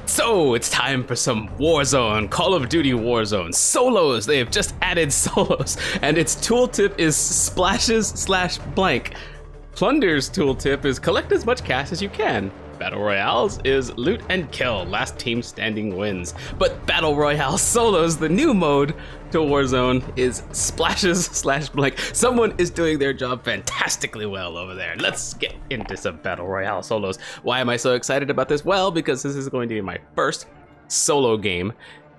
So it's time for some Warzone, Call of Duty Warzone. Solos, they have just added solos, and its tooltip is splashes/blank. Plunder's tooltip is collect as much cash as you can. Battle Royales is loot and kill, last team standing wins. But Battle Royale Solos, the new mode to Warzone, is splashes/blank. Someone is doing their job fantastically well over there. Let's get into some Battle Royale Solos. Why am I so excited about this? Well, because this is going to be my first solo game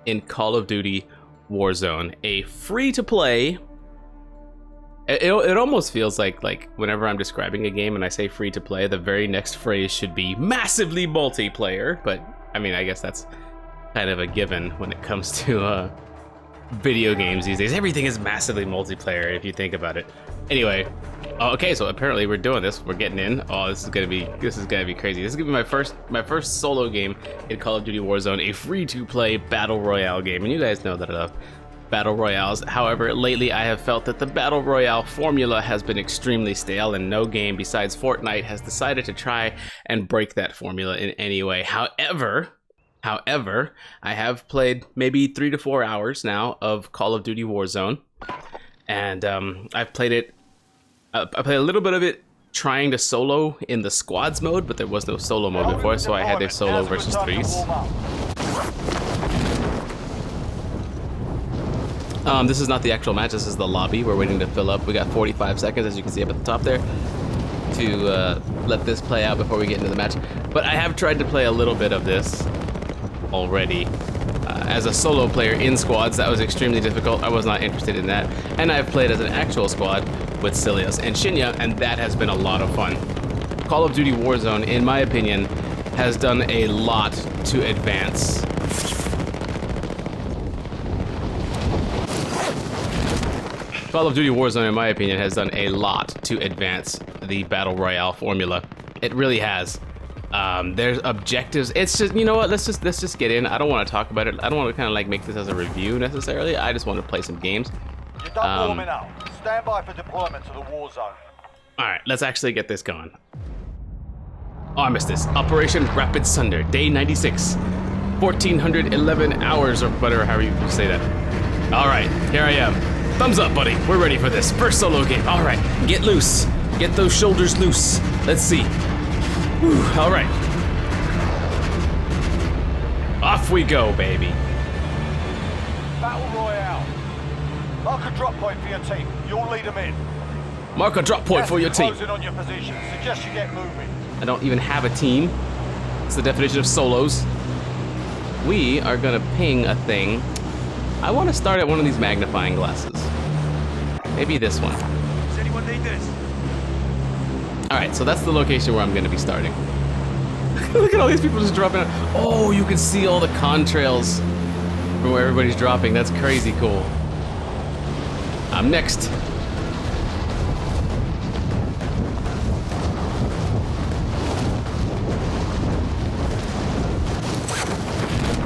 in Call of Duty Warzone, a free-to-play. It almost feels like whenever I'm describing a game and I say free to play, the very next phrase should be massively multiplayer. But I mean, I guess that's kind of a given when it comes to video games these days. Everything is massively multiplayer if you think about it. Anyway, okay, so apparently we're doing this. We're getting in. Oh, this is gonna be crazy. This is gonna be my first solo game in Call of Duty Warzone, a free to play battle royale game. And you guys know that I love Battle Royales. However, lately I have felt that the Battle Royale formula has been extremely stale, and no game besides Fortnite has decided to try and break that formula in any way. However, I have played maybe 3 to 4 hours now of Call of Duty Warzone, and I've played it. I played a little bit of it trying to solo in the squads mode, but there was no solo mode before, so I had a solo versus threes. This is not the actual match, this is the lobby. We're waiting to fill up. We got 45 seconds, as you can see up at the top there, to let this play out before we get into the match. But I have tried to play a little bit of this already. As a solo player in squads, that was extremely difficult. I was not interested in that. And I've played as an actual squad with Silius and Shinya, and that has been a lot of fun. Call of Duty Warzone, in my opinion, has done a lot to advance Call of Duty Warzone, in my opinion, has done a lot to advance the Battle Royale formula. It really has. There's objectives. It's just, you know what, let's just get in. I don't want to talk about it. I don't want to kind of like make this as a review necessarily. I just want to play some games. You're done warming up. Stand by for deployment to the war zone. Alright, let's actually get this going. Armistice, Operation Rapid Sunder, Day 96. 1,411 hours, or whatever, however you say that. Alright, here I am. Thumbs up, buddy. We're ready for this. First solo game. Alright, get loose. Get those shoulders loose. Let's see. Whew, alright. Off we go, baby. Battle Royale. Mark a drop point for your team. You'll lead them in. Mark a drop point for your team. Closing on your position. Suggest you get moving. I don't even have a team. It's the definition of solos. We are gonna ping a thing. I want to start at one of these magnifying glasses. Maybe this one. Does anyone need this? Alright, so that's the location where I'm gonna be starting. Look at all these people just dropping out. Oh, you can see all the contrails from where everybody's dropping. That's crazy cool. I'm next.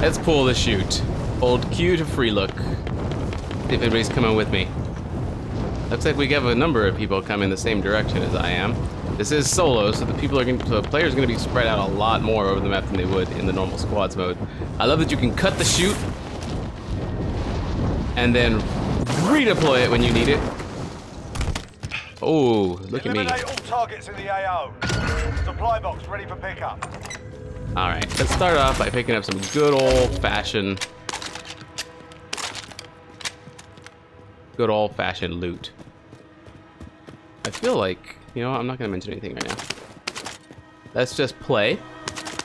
Let's pull the chute. Hold Q to free look. See if anybody's coming with me. Looks like we have a number of people coming the same direction as I am. This is solo, so the players are going to be spread out a lot more over the map than they would in the normal squads mode. I love that you can cut the chute and then redeploy it when you need it. Oh, look at me. Eliminate all targets in the AO. Supply box ready for pickup. All right, let's start off by picking up some good old-fashioned loot. I feel like, you know, I'm not gonna mention anything right now. Let's just play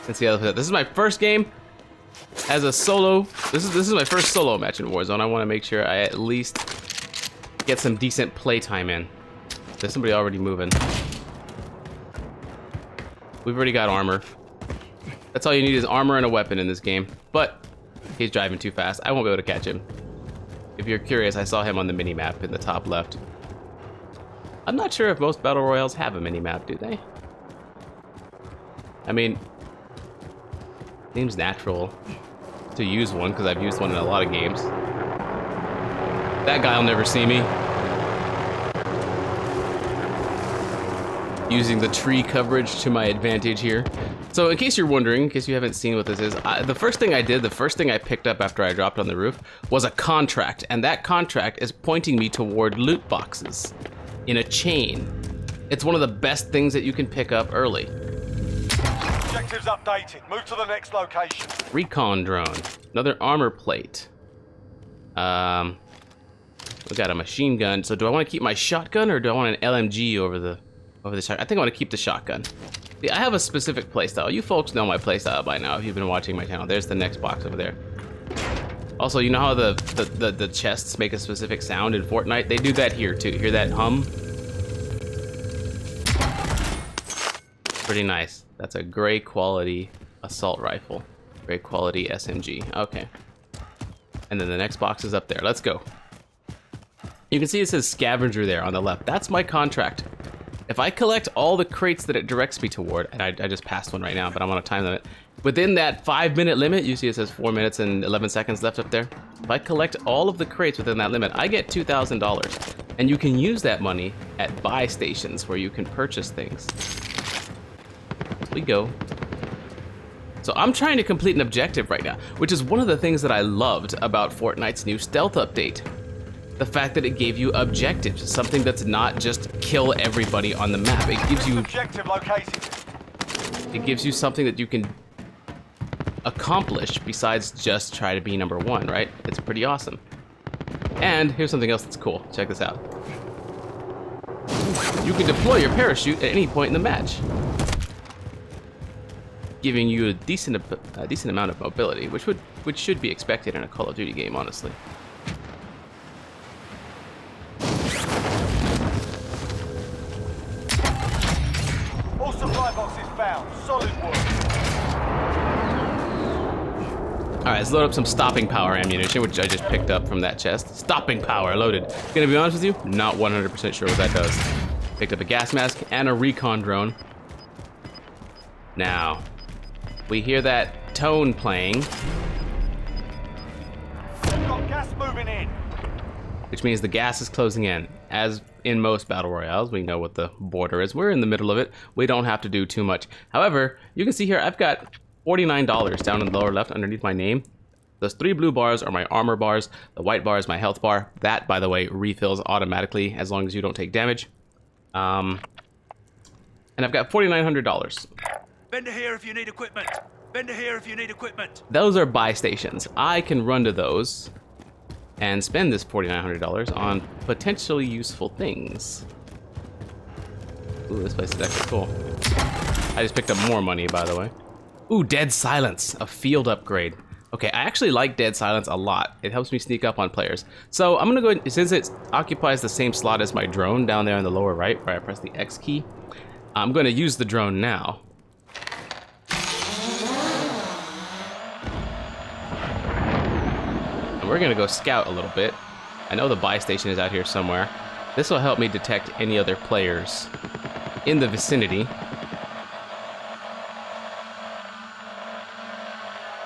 and see how this. This is my first game as a solo. This is my first solo match in Warzone. I want to make sure I at least get some decent play time in. There's somebody already moving. We've already got armor. That's all you need is armor and a weapon in this game. But he's driving too fast. I won't be able to catch him. If you're curious, I saw him on the mini-map in the top left. I'm not sure if most Battle Royales have a mini-map, do they? I mean, it seems natural to use one, because I've used one in a lot of games. That guy'll never see me. Using the tree coverage to my advantage here. So in case you're wondering, in case you haven't seen what this is, the first thing I picked up after I dropped on the roof was a contract, and that contract is pointing me toward loot boxes in a chain. It's one of the best things that you can pick up early. Objectives updated. Move to the next location. Recon drone, another armor plate. We got a machine gun. So do I want to keep my shotgun or do I want an LMG over the shotgun? I think I want to keep the shotgun. Yeah, I have a specific playstyle. You folks know my playstyle by now if you've been watching my channel. There's the next box over there. Also, you know how the chests make a specific sound in Fortnite? They do that here too. Hear that hum? Pretty nice. That's a gray quality assault rifle. Gray quality SMG. Okay. And then the next box is up there. Let's go. You can see it says scavenger there on the left. That's my contract. If I collect all the crates that it directs me toward, and I just passed one right now, but I'm on a time limit. Within that 5-minute limit, you see it says 4 minutes and 11 seconds left up there. If I collect all of the crates within that limit, I get $2,000. And you can use that money at buy stations where you can purchase things. We go. So I'm trying to complete an objective right now, which is one of the things that I loved about Fortnite's new stealth update. The fact that it gave you objectives, something that's not just kill everybody on the map. It gives you objective located. It gives you something that you can accomplish besides just try to be number one, right? It's pretty awesome. And here's something else that's cool. Check this out. You can deploy your parachute at any point in the match, giving you a decent amount of mobility, which should be expected in a Call of Duty game, honestly. All supply boxes found. Solid work. Alright, let's load up some stopping power ammunition, which I just picked up from that chest. Stopping power loaded. Gonna be honest with you, not 100% sure what that does. Picked up a gas mask and a recon drone. Now, we hear that tone playing, We've got gas moving in. which means the gas is closing in. As in most battle royales, we know what the border is. We're in the middle of it. We don't have to do too much. However, you can see here I've got $49 down in the lower left underneath my name. Those 3 blue bars are my armor bars. The white bar is my health bar. That, by the way, refills automatically as long as you don't take damage. And I've got $4,900. Vendor here if you need equipment. Vendor here if you need equipment. Those are buy stations. I can run to those and spend this $4,900 on potentially useful things. Ooh, this place is actually cool. I just picked up more money, by the way. Ooh, Dead Silence, a field upgrade. Okay, I actually like Dead Silence a lot. It helps me sneak up on players. So I'm gonna go ahead, since it occupies the same slot as my drone down there in the lower right, where I press the X key, I'm gonna use the drone now. And we're gonna go scout a little bit. I know the buy station is out here somewhere. This will help me detect any other players in the vicinity.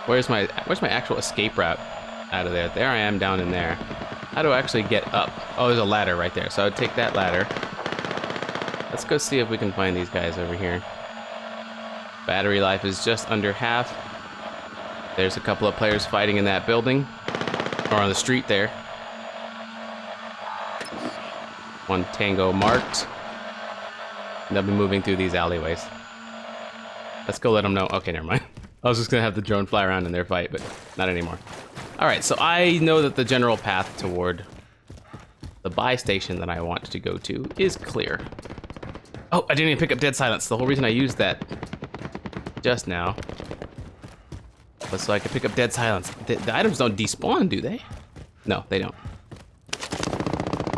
Where's my actual escape route out of there? There I am down in there. How do I actually get up? Oh, there's a ladder right there. So I would take that ladder. Let's go see if we can find these guys over here. Battery life is just under half. There's a couple of players fighting in that building. Or on the street there. One tango marked. And they'll be moving through these alleyways. Let's go let them know. Okay, never mind. I was just gonna have the drone fly around in their fight, but not anymore. Alright, so I know that the general path toward the buy station that I want to go to is clear. Oh, I didn't even pick up Dead Silence. The whole reason I used that just now was so I could pick up Dead Silence. The items don't despawn, do they? No, they don't.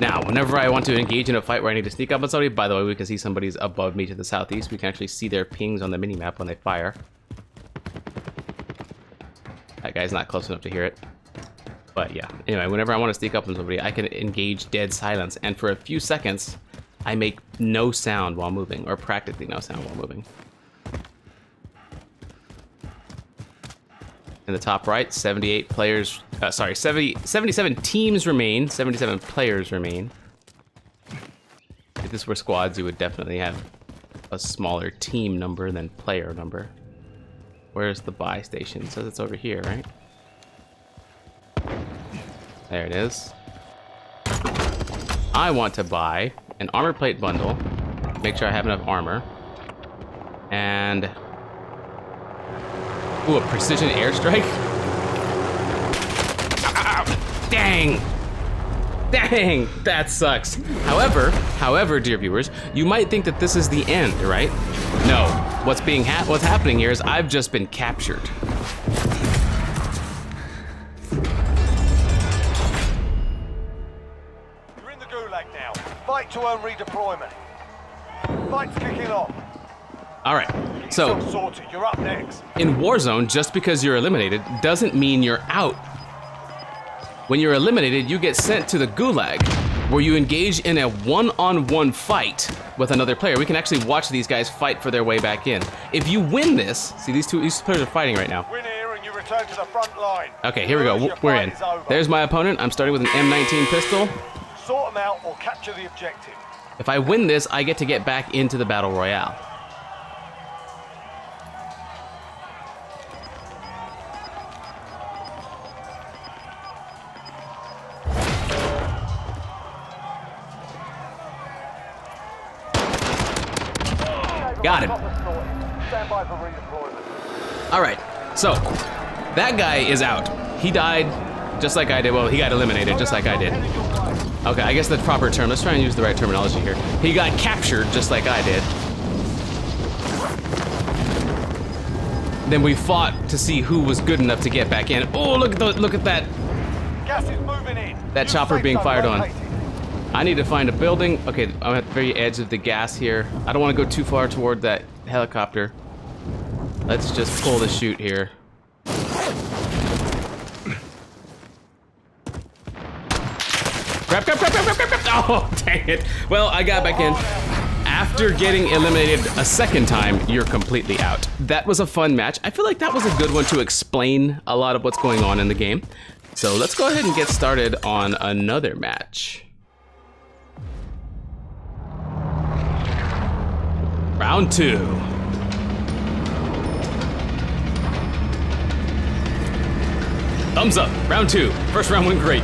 Now, whenever I want to engage in a fight where I need to sneak up on somebody, by the way, we can see somebody's above me to the southeast. We can actually see their pings on the minimap when they fire. That guy's not close enough to hear it. But yeah, anyway, whenever I want to sneak up on somebody, I can engage Dead Silence, and for a few seconds, I make no sound while moving, or practically no sound while moving. In the top right, 78 players, 77 teams remain, 77 players remain. If this were squads, you would definitely have a smaller team number than player number. Where's the buy station? It says it's over here, right? There it is. I want to buy an armor plate bundle. Make sure I have enough armor. And... ooh, a precision airstrike? Ow, dang! Dang! That sucks. However, dear viewers, you might think that this is the end, right? No. What's happening here is I've just been captured. You're in the Gulag now. Fight to earn redeployment. Fight's kicking off. All right. Get So yourself sorted. You're up next. in Warzone, just because you're eliminated doesn't mean you're out. When you're eliminated, you get sent to the Gulag, where you engage in a one-on-one fight with another player. We can actually watch these guys fight for their way back in. If you win this, see these players are fighting right now. Win here and you return to the front line. Okay, here we go. Lose, your We're fight in. is over. There's my opponent. I'm starting with an M19 pistol. Sort them out or capture the objective. If I win this, I get to get back into the Battle Royale. Got him. Stand by for redeployment. All right, so that guy is out. He died just like I did. Well, he got eliminated just like I did. Okay, I guess the proper term. Let's try and use the right terminology here. He got captured just like I did. Then we fought to see who was good enough to get back in. Oh, look at that. Gas is moving in. That chopper being fired on. I need to find a building. Okay, I'm at the very edge of the gas here. I don't want to go too far toward that helicopter. Let's just pull the chute here. Crap. Oh, dang it. Well, I got back in. After getting eliminated a second time, you're completely out. That was a fun match. I feel like that was a good one to explain a lot of what's going on in the game. So let's go ahead and get started on another match. Round 2. Thumbs up. Round 2. First round went great.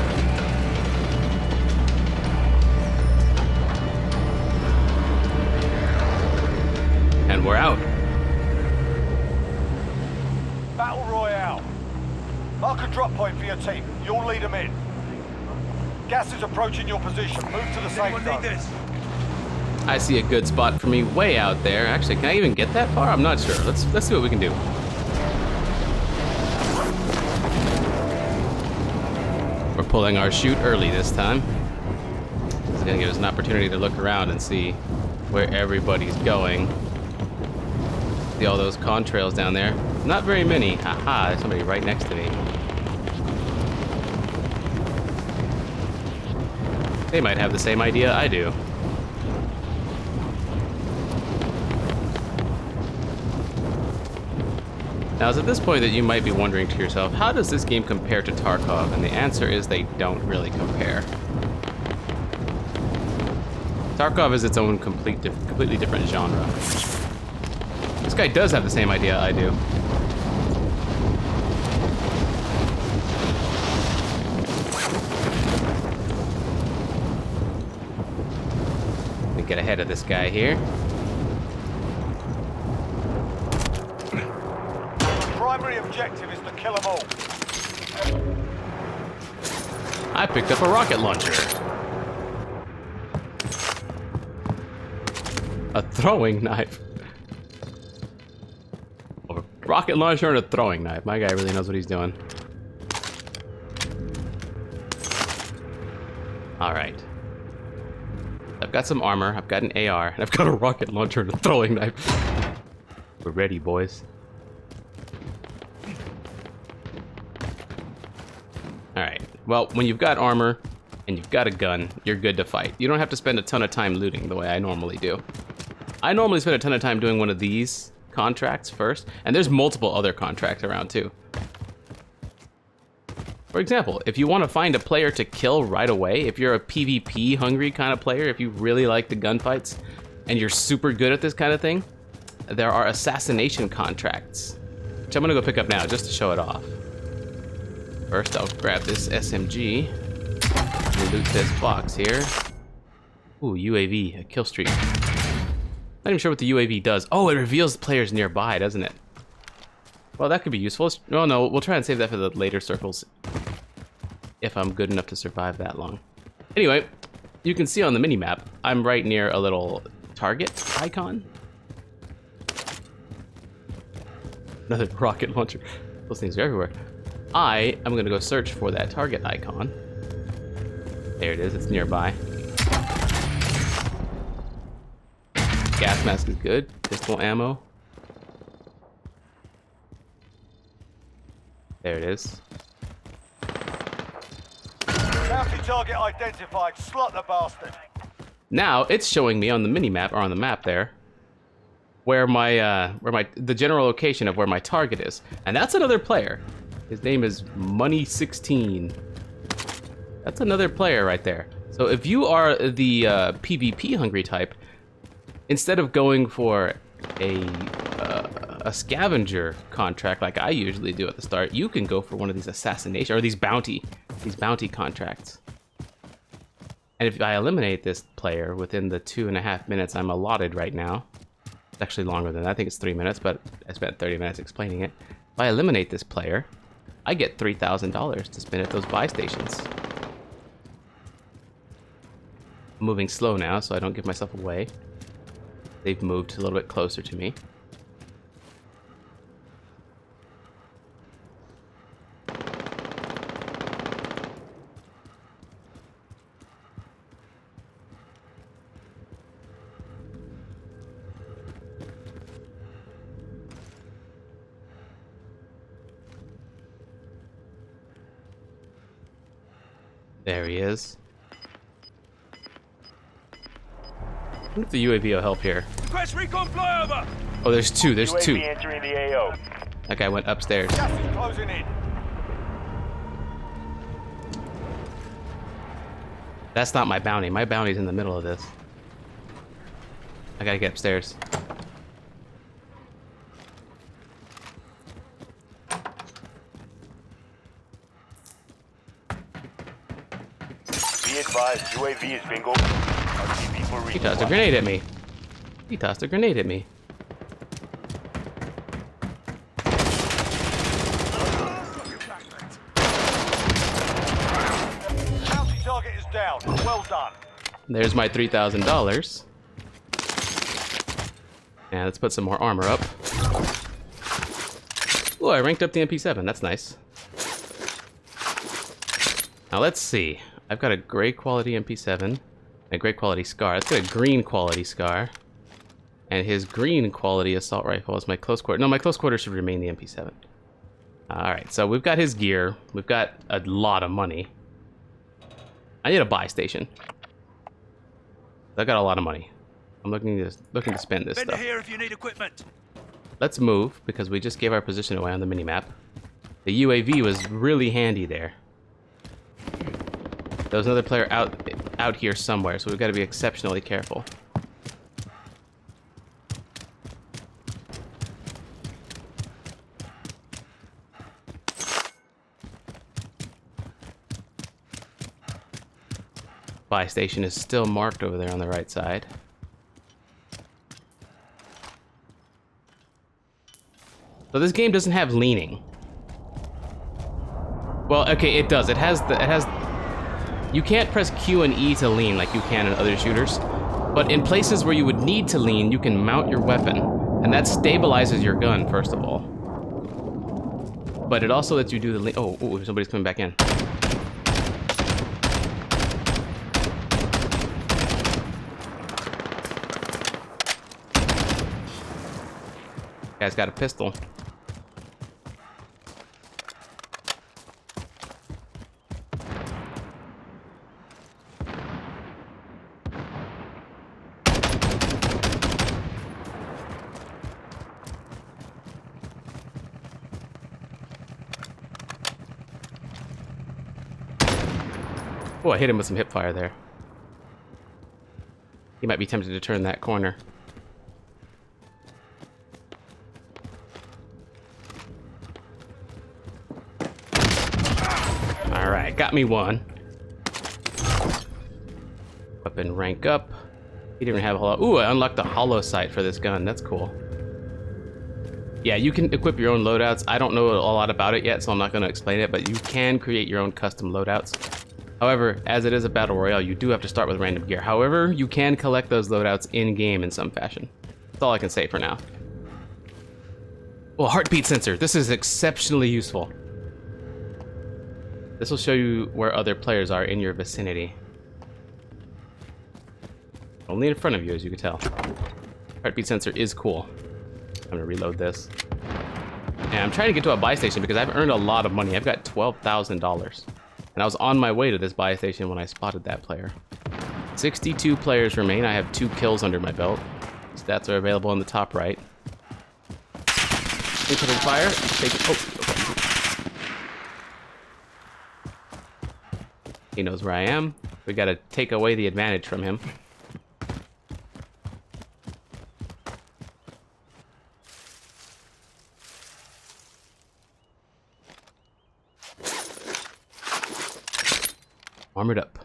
And we're out. Battle Royale. Mark a drop point for your team. You'll lead them in. Gas is approaching your position. Move to the safe Anyone need zone. this? I see a good spot for me way out there. Actually, can I even get that far? I'm not sure. Let's see what we can do. We're pulling our chute early this time. This is gonna give us an opportunity to look around and see where everybody's going. See all those contrails down there? Not very many. Haha, there's somebody right next to me. They might have the same idea I do. Now, it's at this point that you might be wondering to yourself, how does this game compare to Tarkov? And the answer is they don't really compare. Tarkov is its own completely different genre. This guy does have the same idea I do. Let me get ahead of this guy here. Primary objective is to kill them all. I picked up a rocket launcher. A throwing knife. A rocket launcher and a throwing knife. My guy really knows what he's doing. All right. I've got some armor, I've got an AR, and I've got a rocket launcher and a throwing knife. We're ready, boys. Alright, well, when you've got armor and you've got a gun, you're good to fight. You don't have to spend a ton of time looting the way I normally do. I normally spend a ton of time doing one of these contracts first, and there's multiple other contracts around too. For example, if you want to find a player to kill right away, if you're a PvP hungry kind of player, if you really like the gunfights and you're super good at this kind of thing, there are assassination contracts which I'm gonna go pick up now just to show it off. First, I'll grab this SMG and loot this box here. Ooh, UAV, a kill streak. Not even sure what the UAV does. Oh, it reveals the players nearby, doesn't it? Well, that could be useful. Oh no, we'll try and save that for the later circles if I'm good enough to survive that long. Anyway, you can see on the mini-map, I'm right near a little target icon. Another rocket launcher. Those things are everywhere. I am gonna go search for that target icon. There it is, it's nearby. Gas mask is good. Pistol ammo. There it is. Bounty target identified. Slot the bastard. Now it's showing me on the mini map or on the map there where the general location of where my target is, and that's another player. His name is Money16. That's another player right there. So if you are the PvP hungry type, instead of going for a scavenger contract like I usually do at the start, you can go for one of these assassination or these bounty contracts. And if I eliminate this player within the 2.5 minutes I'm allotted right now, it's actually longer than that, I think it's 3 minutes, but I spent 30 minutes explaining it. If I eliminate this player, I get $3,000 to spend at those buy stations. I'm moving slow now so I don't give myself away. They've moved a little bit closer to me. There he is. I wonder if the UAV will help here. Request recon flyover. Oh, there's two. There's two. UAV entering the AO. That guy went upstairs. Gas is closing in. That's not my bounty. My bounty's in the middle of this. I gotta get upstairs. Be advised, UAV is bingo. RTB for He tossed a grenade at me. He tossed a grenade at me. Bounty target is down. Well done. There's my $3,000. And let's put some more armor up. Oh, I ranked up the MP7. That's nice. Now let's see. I've got a gray quality MP7, and a gray quality SCAR. Let's get a green quality SCAR. And his green quality assault rifle is my close quarter. No, my close quarter should remain the MP7. Alright, so we've got his gear. We've got a lot of money. I need a buy station. I got a lot of money. I'm looking to spend this Vendor stuff. here if you need equipment. Let's move, because we just gave our position away on the minimap. The UAV was really handy there. There was another player out here somewhere, so we've got to be exceptionally careful. Buy station is still marked over there on the right side. So this game doesn't have leaning. Well, okay, it does. It has. You can't press Q and E to lean like you can in other shooters, but in places where you would need to lean, you can mount your weapon, and that stabilizes your gun first of all. But it also lets you do the lean. Oh, somebody's coming back in. Guy's got a pistol. Oh, I hit him with some hip fire there. He might be tempted to turn that corner. Alright, got me one. Weapon rank up. He didn't even have a hollow. Ooh, I unlocked the hollow sight for this gun. That's cool. Yeah, you can equip your own loadouts. I don't know a lot about it yet, so I'm not going to explain it, but you can create your own custom loadouts. However, as it is a battle royale, you do have to start with random gear. However, you can collect those loadouts in-game in some fashion. That's all I can say for now. Well, heartbeat sensor. This is exceptionally useful. This will show you where other players are in your vicinity. Only in front of you, as you can tell. Heartbeat sensor is cool. I'm gonna reload this. And I'm trying to get to a buy station because I've earned a lot of money. I've got $12,000. And I was on my way to this buy station when I spotted that player. 62 players remain. I have 2 kills under my belt. Stats are available on the top right. Incoming fire. Take it. Oh, okay. He knows where I am. We gotta take away the advantage from him. Armored up.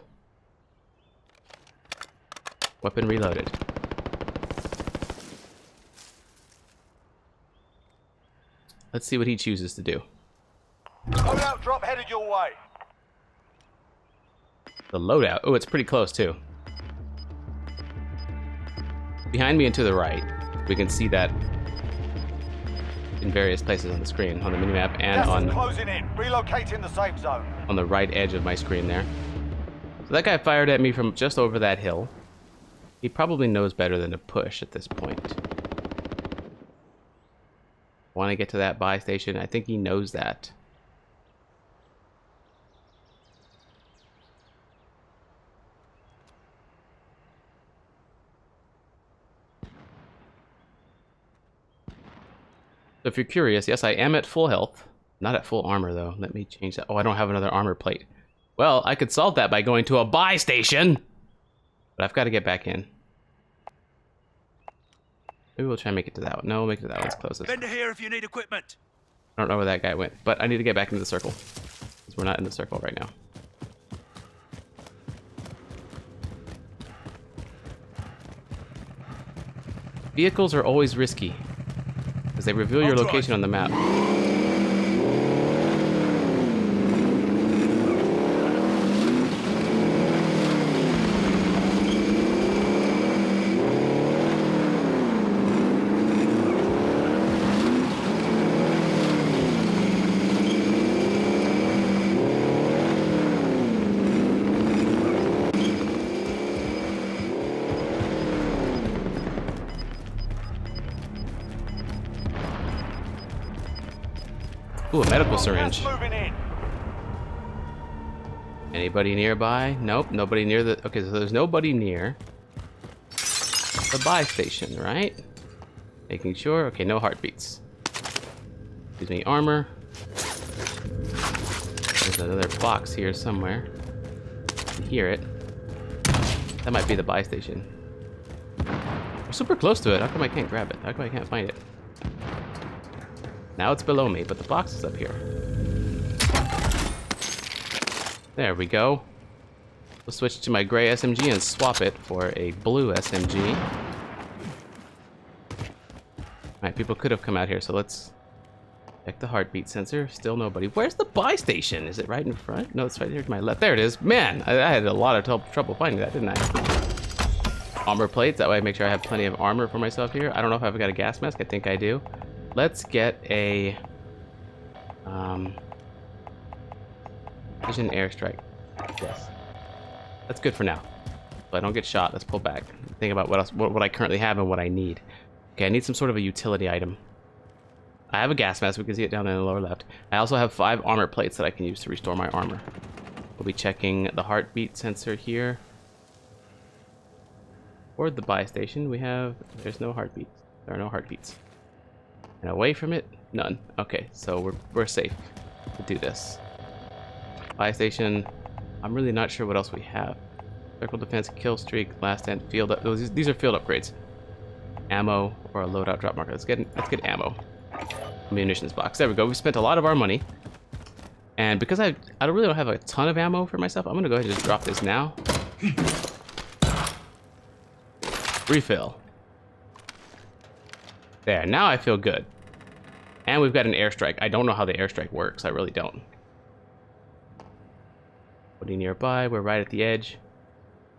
Weapon reloaded. Let's see what he chooses to do. Loadout drop headed your way. The loadout. Oh, it's pretty close too. Behind me and to the right, we can see that in various places on the screen, on the minimap and Gas is on closing in. Relocating the safe zone. on the right edge of my screen there. So that guy fired at me from just over that hill. He probably knows better than to push at this point. Want to get to that buy station? I think he knows that. So if you're curious, yes, I am at full health. Not at full armor, though. Let me change that. Oh, I don't have another armor plate. Well, I could solve that by going to a buy station. But I've got to get back in. Maybe we'll try and make it to that one. No, we'll make it to that one. It's closest. Vendor here if you need equipment. I don't know where that guy went, but I need to get back into the circle. Because we're not in the circle right now. Vehicles are always risky. Because they reveal your location on the map. Ooh, a medical syringe. Moving in. Anybody nearby? Nope, nobody near the... Okay, so there's nobody near the buy station, right? Making sure. Okay, no heartbeats. Excuse me, armor. There's another box here somewhere. I can hear it. That might be the buy station. We're super close to it. How come I can't grab it? How come I can't find it? Now it's below me, but the box is up here. There we go. We'll switch to my gray SMG and swap it for a blue SMG. Alright, people could have come out here, so let's check the heartbeat sensor. Still nobody. Where's the buy station? Is it right in front? No, it's right here to my left. There it is. Man, I had a lot of trouble finding that, didn't I? Armor plates. That way I make sure I have plenty of armor for myself here. I don't know if I've got a gas mask. I think I do. Let's get a vision airstrike. Yes, that's good for now. So I don't get shot. Let's pull back. Think about what else, what I currently have and what I need. Okay, I need some sort of a utility item. I have a gas mask. We can see it down in the lower left. I also have 5 armor plates that I can use to restore my armor. We'll be checking the heartbeat sensor here. Or the buy station. There's no heartbeats. There are no heartbeats. And away from it, none. Okay, so we're safe to do this. Buy station. I'm really not sure what else we have. Circle defense, kill streak, last stand, field up. These are field upgrades. Ammo or a loadout drop marker. Let's get ammo. Munitions box. There we go. We spent a lot of our money. And because I really don't have a ton of ammo for myself, I'm gonna go ahead and just drop this now. Refill. There, now I feel good. And we've got an airstrike. I don't know how the airstrike works, I really don't. Nobody nearby, we're right at the edge.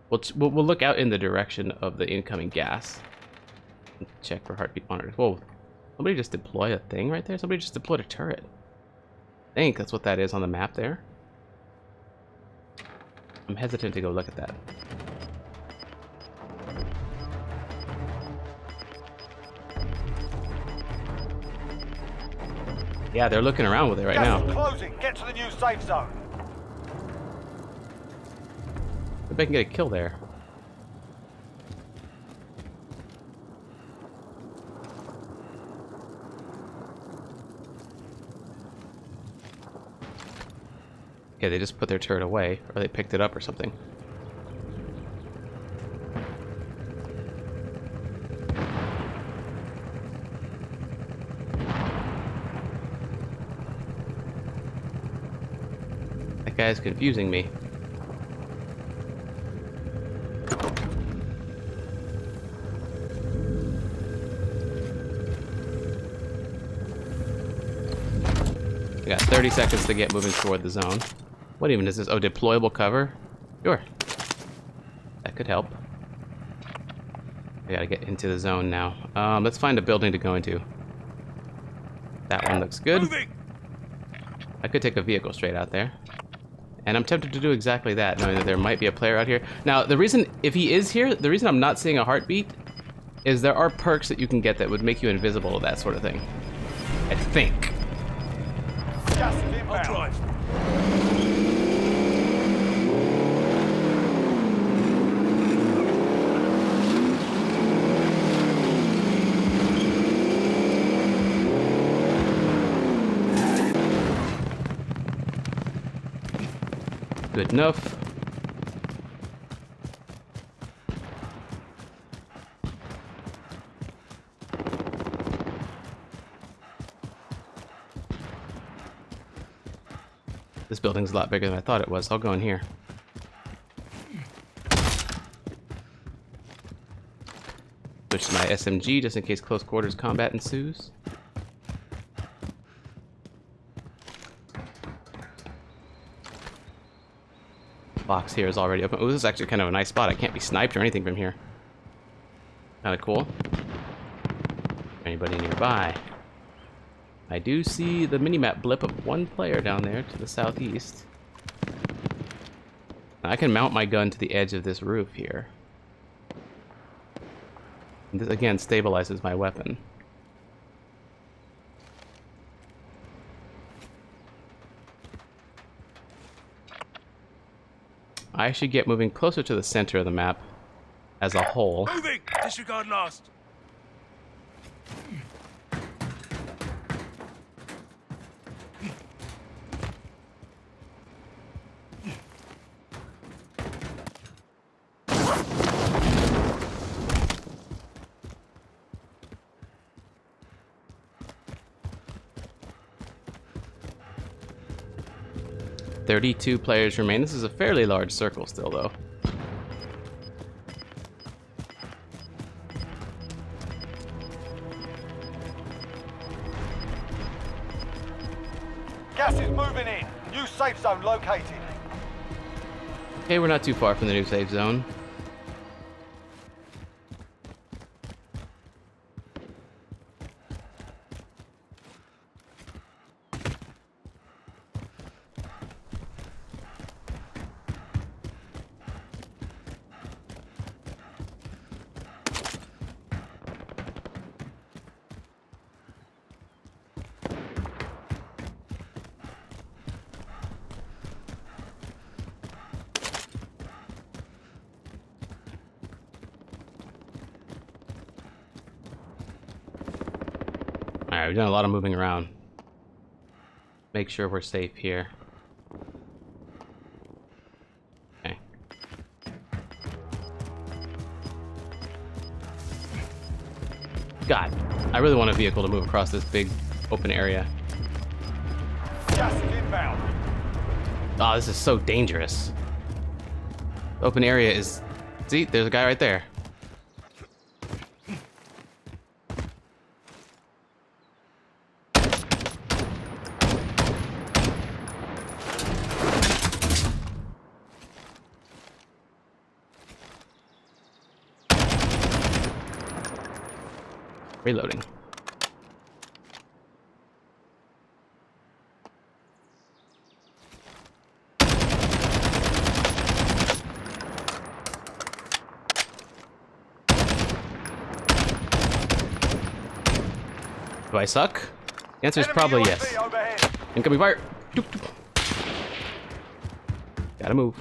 We'll look out in the direction of the incoming gas. Check for heartbeat monitors. Whoa, somebody just deployed a thing right there? Somebody just deployed a turret. I think that's what that is on the map there. I'm hesitant to go look at that. Yeah, they're looking around with it right now. Gas is closing. Get to the new safe zone. If I can get a kill there. Okay, they just put their turret away, or they picked it up or something. That guy's confusing me. We got 30 seconds to get moving toward the zone. What even is this? Oh, deployable cover? Sure. That could help. I gotta get into the zone now. Let's find a building to go into. That one looks good. Moving. I could take a vehicle straight out there. And I'm tempted to do exactly that, knowing that there might be a player out here. Now, the reason, if he is here, the reason I'm not seeing a heartbeat is there are perks that you can get that would make you invisible to that sort of thing. I think. Gas is I'll inbound. drive. Good enough. This building's a lot bigger than I thought it was. I'll go in here. Switch to my SMG just in case close quarters combat ensues. Box here is already open. Oh, this is actually kind of a nice spot. I can't be sniped or anything from here. Kind of cool. Anybody nearby? I do see the minimap blip of one player down there to the southeast. I can mount my gun to the edge of this roof here. And this again stabilizes my weapon. I should get moving closer to the center of the map as a whole. Moving. Disregard last. "32 players remain." This is a fairly large circle still, though. Gas is moving in. New safe zone located. Okay, we're not too far from the new safe zone. Alright, we've done a lot of moving around. Make sure we're safe here. Okay. God, I really want a vehicle to move across this big open area. Gas is inbound. Oh, this is so dangerous. The open area is... See, there's a guy right there. Reloading. Do I suck? The answer is probably yes. Incoming fire. Doop, doop. Gotta move.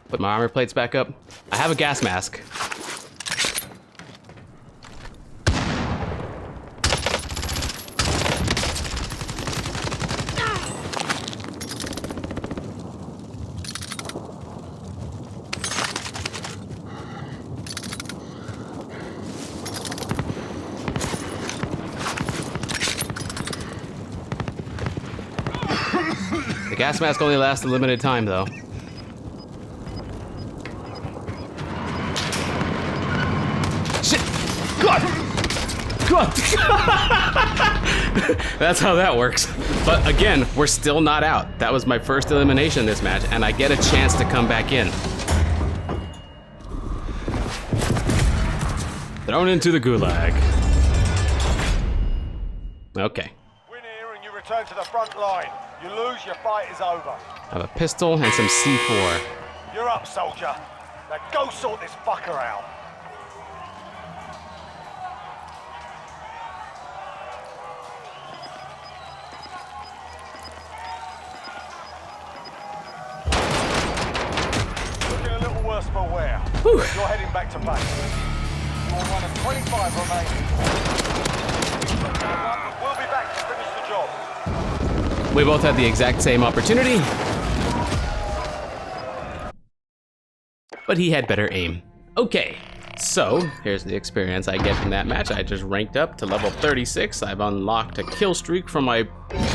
Put my armor plates back up. I have a gas mask. The gas mask only lasts a limited time, though. Shit! God! God! That's how that works. But again, we're still not out. That was my first elimination this match, and I get a chance to come back in. Thrown into the Gulag. Okay. Win here and you return to the front line. You lose, your fight is over. I have a pistol and some C4. You're up, soldier. Now go sort this fucker out. Looking a little worse for wear. Whew. You're heading back to base. You're one of 25 remaining. We'll be back to finish the job. We both had the exact same opportunity, but he had better aim. Okay, so here's the experience I get from that match. I just ranked up to level 36. I've unlocked a kill streak from my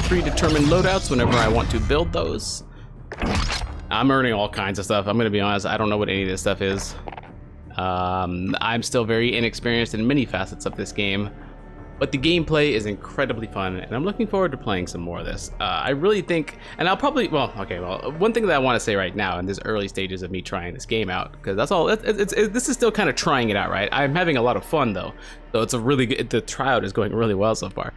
predetermined loadouts whenever I want to build those. I'm earning all kinds of stuff. I'm gonna be honest, I don't know what any of this stuff is. I'm still very inexperienced in many facets of this game. But the gameplay is incredibly fun, and I'm looking forward to playing some more of this. I really think, and I'll probably, one thing that I want to say right now in this early stages of me trying this game out, because that's all, this is still kind of trying it out, right? I'm having a lot of fun though, so it's a really good, the tryout is going really well so far.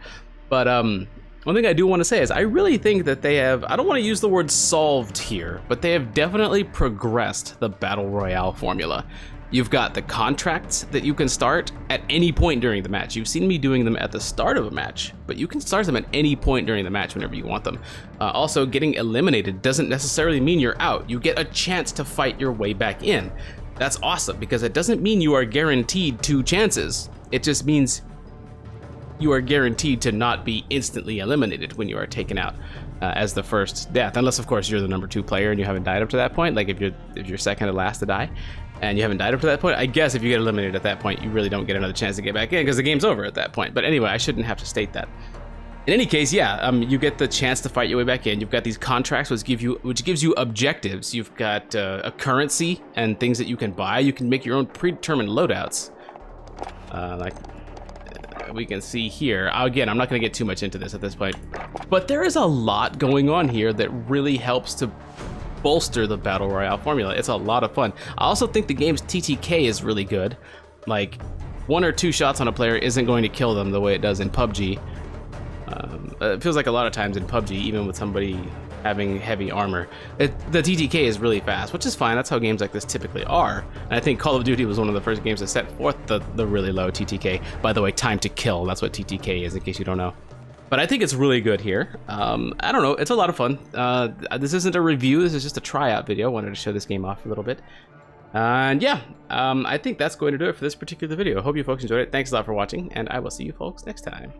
But one thing I do want to say is I really think that they have, I don't want to use the word solved here, but they have definitely progressed the Battle Royale formula. You've got the contracts that you can start at any point during the match. You've seen me doing them at the start of a match, but you can start them at any point during the match whenever you want them. Also, getting eliminated doesn't necessarily mean you're out. You get a chance to fight your way back in. That's awesome, because it doesn't mean you are guaranteed 2 chances. It just means you are guaranteed to not be instantly eliminated when you are taken out as the first death, unless of course you're the number 2 player and you haven't died up to that point. Like if you're second to last to die, and you haven't died up to that point, I guess if you get eliminated at that point, you really don't get another chance to get back in because the game's over at that point. But anyway, I shouldn't have to state that. In any case, yeah, you get the chance to fight your way back in. You've got these contracts which gives you objectives. You've got a currency and things that you can buy. You can make your own predetermined loadouts. Like we can see here. Again, I'm not gonna get too much into this at this point, but there is a lot going on here that really helps to bolster the Battle Royale formula. It's a lot of fun. I also think the game's TTK is really good. Like 1 or 2 shots on a player isn't going to kill them the way it does in PUBG. It feels like a lot of times in PUBG, even with somebody having heavy armor, the TTK is really fast, which is fine. That's how games like this typically are. And I think Call of Duty was one of the first games to set forth the really low TTK. By the way, time to kill, that's what TTK is, in case you don't know. But I think it's really good here. I don't know, it's a lot of fun. This isn't a review, this is just a tryout video. I wanted to show this game off a little bit. And yeah, I think that's going to do it for this particular video. I hope you folks enjoyed it. Thanks a lot for watching, and I will see you folks next time.